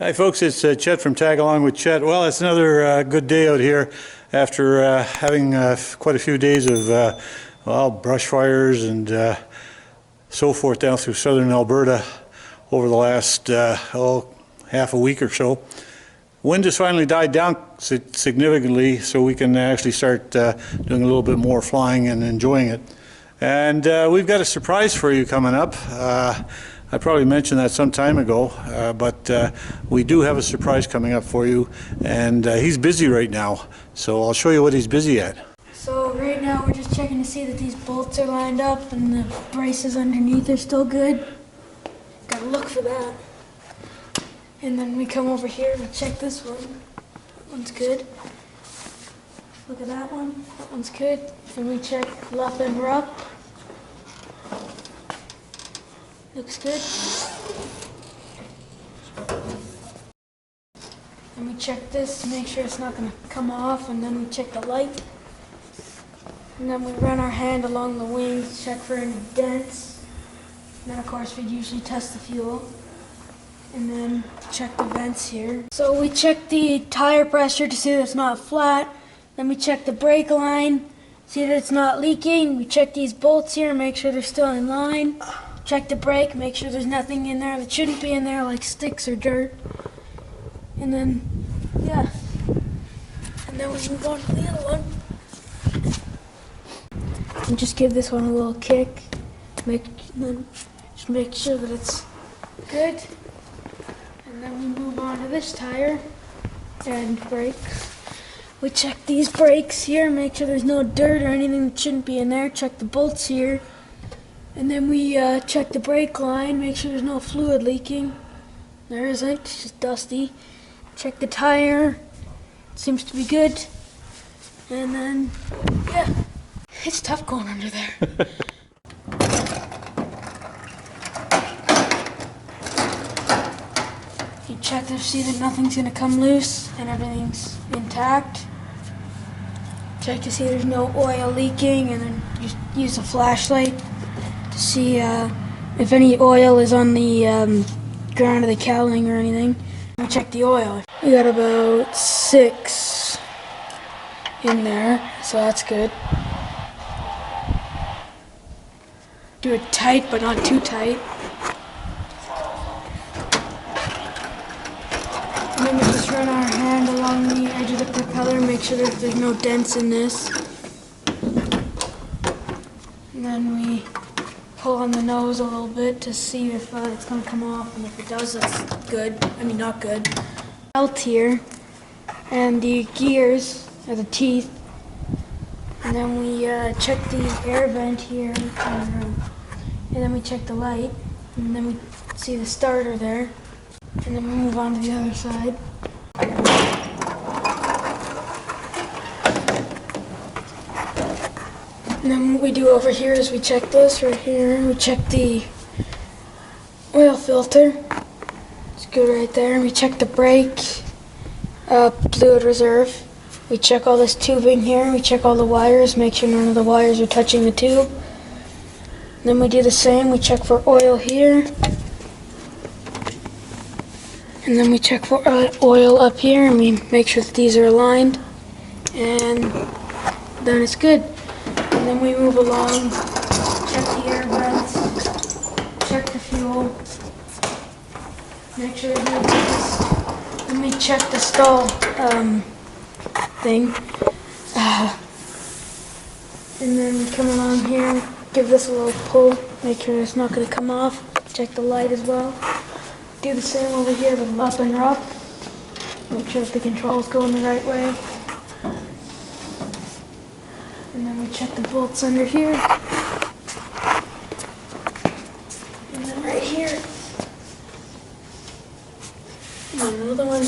Hi folks, it's Chet from Tag Along with Chet. Well, it's another good day out here after having quite a few days of well, brush fires and so forth down through southern Alberta over the last half a week or so. Wind has finally died down significantly, so we can actually start doing a little bit more flying and enjoying it. And we've got a surprise for you coming up. I probably mentioned that some time ago, but we do have a surprise coming up for you, and he's busy right now, so I'll show you what he's busy at. So right now we're just checking to see that these bolts are lined up and the braces underneath are still good. Gotta look for that. And then we come over here and check this one. That one's good. Look at that one. That one's good. And we check lup and rup. Looks good. And we check this to make sure it's not going to come off, and then we check the light. And then we run our hand along the wings, check for any dents. And then of course we usually test the fuel. And then check the vents here. So we check the tire pressure to see that it's not flat. Then we check the brake line, see that it's not leaking. We check these bolts here, make sure they're still in line. Check the brake, make sure there's nothing in there that shouldn't be in there, like sticks or dirt. And then, yeah. And then we move on to the other one. And just give this one a little kick. Just make sure that it's good. And then we move on to this tire and brakes. We check these brakes here, make sure there's no dirt or anything that shouldn't be in there. Check the bolts here. And then we check the brake line, make sure there's no fluid leaking. There isn't, it's just dusty. Check the tire, it seems to be good. And then, yeah, it's tough going under there. You check to see that nothing's gonna come loose and everything's intact. Check to see there's no oil leaking, and then just use a flashlight to see if any oil is on the ground of the cowling or anything. We check the oil. We got about 6 in there, so that's good. Do it tight, but not too tight. And then we just run our hand along the edge of the propeller, make sure that there's no dents in this. And then we pull on the nose a little bit to see if it's going to come off, and if it does, that's good. I mean, not good. Belt here, and the gears are the teeth. And then we check the air vent here, and then we check the light, and then we see the starter there. And then we move on to the other side. And then what we do over here is we check this right here. We check the oil filter. It's good right there. And we check the brake, fluid reserve. We check all this tubing here. We check all the wires, make sure none of the wires are touching the tube. And then we do the same. We check for oil here. And then we check for oil up here, and we make sure that these are aligned. And then it's good. And then we move along, check the air vents, check the fuel, make sure there's no leaks. Then we check the stall thing. And then we come along here, give this a little pull, make sure it's not going to come off. Check the light as well. Do the same over here with lup and rup. Make sure that the controls go in the right way. And then we check the bolts under here. And then right here. And another one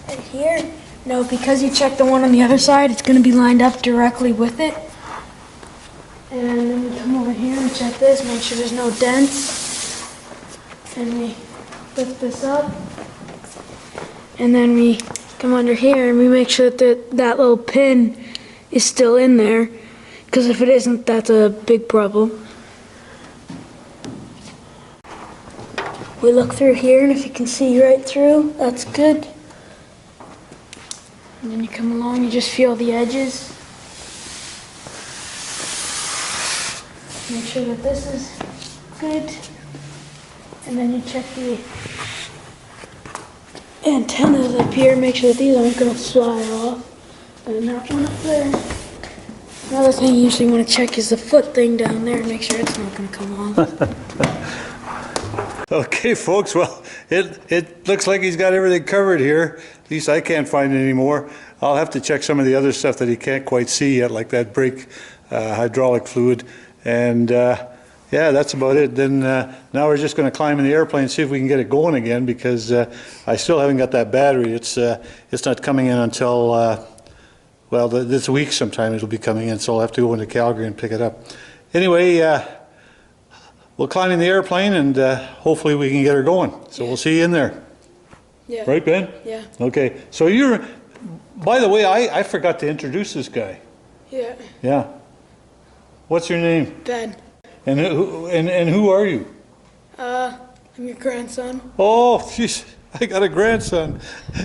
right here. No, because you check the one on the other side, it's going to be lined up directly with it. And then we come over here and check this, make sure there's no dents. And we lift this up. And then we come under here and we make sure that that little pin is still in there. Because if it isn't, that's a big problem. we look through here, and if you can see right through, that's good. And then you come along, you just feel the edges. Make sure that this is good. And then you check the antennas up here, make sure that these aren't going to fly off. And that one up there. Another thing you usually want to check is the foot thing down there, make sure it's not going to come off. Okay, folks, well, it looks like he's got everything covered here. At least I can't find it anymore. I'll have to check some of the other stuff that he can't quite see yet, like that brake hydraulic fluid. And yeah, that's about it. Then now we're just going to climb in the airplane and see if we can get it going again, because I still haven't got that battery. It's not coming in until, well, this week sometime it'll be coming in, so I'll have to go into Calgary and pick it up. Anyway, we'll climb in the airplane and hopefully we can get her going. So we'll see you in there. Yeah. Right, Ben? Yeah. Okay. So by the way, I forgot to introduce this guy. Yeah. Yeah. What's your name? Ben. And who are you? I'm your grandson. Oh, jeez, I got a grandson.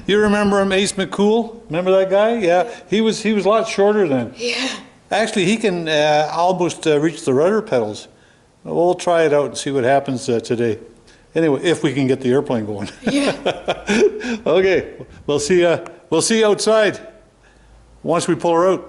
You remember him, Ace McCool? Remember that guy? Yeah. He was a lot shorter then. Yeah. Actually, he can almost reach the rudder pedals. We'll try it out and see what happens today. Anyway, if we can get the airplane going. Yeah. Okay, we'll see you outside once we pull her out.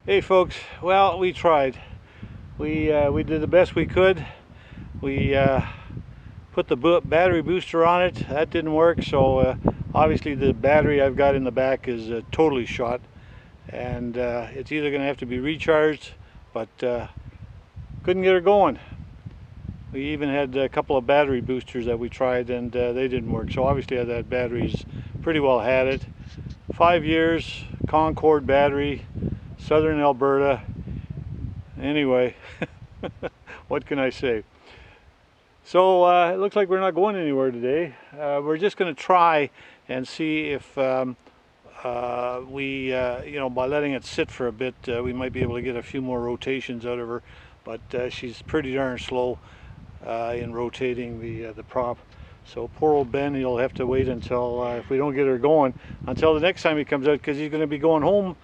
Hey folks, well, we tried. We did the best we could. We put the battery booster on it. That didn't work, so obviously the battery I've got in the back is totally shot, and it's either going to have to be recharged, but couldn't get her going. We even had a couple of battery boosters that we tried, and they didn't work. So obviously that battery's pretty well had it. 5 years, Concord battery, Southern Alberta. Anyway, what can I say? So it looks like we're not going anywhere today. We're just going to try and see if we, you know, by letting it sit for a bit, we might be able to get a few more rotations out of her. But she's pretty darn slow in rotating the prop. So poor old Ben, he'll have to wait until, if we don't get her going, until the next time he comes out, because he's going to be going home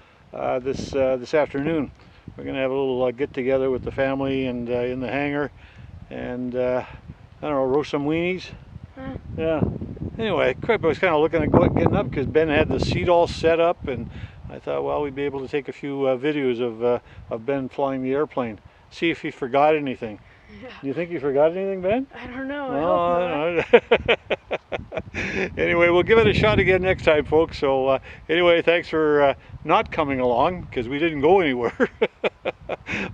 this afternoon. We're going to have a little get together with the family and in the hangar, and I don't know, roast some weenies. Yeah. Anyway, crap, I was kind of looking at getting up because Ben had the seat all set up, and I thought, well, we'd be able to take a few videos of Ben flying the airplane. See if he forgot anything. Yeah. Do you think he forgot anything, Ben? I don't know. I hope not. Anyway, we'll give it a shot again next time, folks. So anyway, thanks for not coming along, because we didn't go anywhere.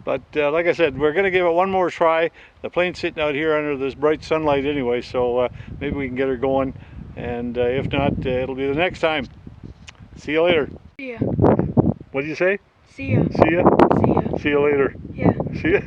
But like I said, we're going to give it one more try. The plane's sitting out here under this bright sunlight anyway, so maybe we can get her going. And if not, it'll be the next time. See you later. See ya. What did you say? See ya. See ya? See ya. See you later. Yeah. See ya.